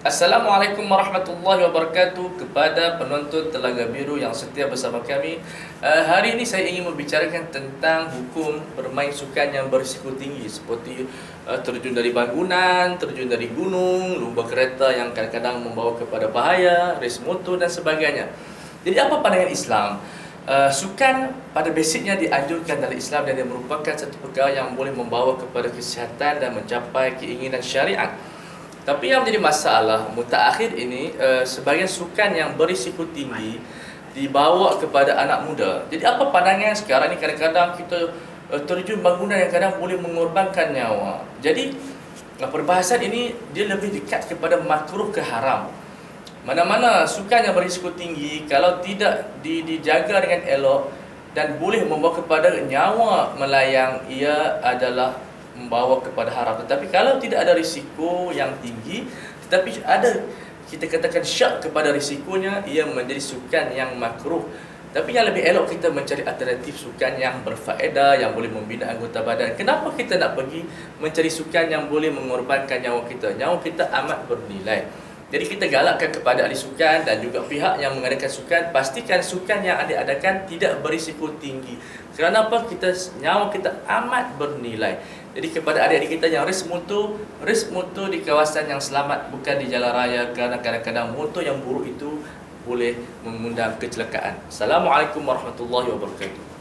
Assalamualaikum warahmatullahi wabarakatuh kepada penonton Telaga Biru yang setia bersama kami. Hari ini saya ingin membicarakan tentang hukum bermain sukan yang berisiko tinggi seperti terjun dari bangunan, terjun dari gunung, lumba kereta yang kadang-kadang membawa kepada bahaya, res motor dan sebagainya. Jadi apa pandangan Islam? Sukan pada basicnya dianjurkan dalam Islam dan dia merupakan satu perkara yang boleh membawa kepada kesihatan dan mencapai keinginan syariat. Tapi yang menjadi masalah mutakhir ini, sebagian sukan yang berisiko tinggi dibawa kepada anak muda. Jadi apa pandangan sekarang ni, kadang-kadang kita terjun bangunan yang kadang boleh mengorbankan nyawa. Jadi perbahasan ini dia lebih dekat kepada makruh ke haram. Mana-mana sukan yang berisiko tinggi kalau tidak dijaga dengan elok dan boleh membawa kepada nyawa melayang, ia adalah membawa kepada haram. Tetapi kalau tidak ada risiko yang tinggi, tetapi ada, kita katakan syak kepada risikonya, ia menjadi sukan yang makruh. Tapi yang lebih elok kita mencari alternatif sukan yang berfaedah, yang boleh membina anggota badan. Kenapa kita nak pergi mencari sukan yang boleh mengorbankan nyawa kita? Nyawa kita amat bernilai. Jadi kita galakkan kepada ahli sukan dan juga pihak yang mengadakan sukan, pastikan sukan yang anda adakan tidak berisiko tinggi. Kerana apa? Nyawa kita amat bernilai. Jadi kepada adik-adik kita yang race motor di kawasan yang selamat, bukan di jalan raya, kerana kadang-kadang motor yang buruk itu boleh mengundang kecelakaan. Assalamualaikum warahmatullahi wabarakatuh.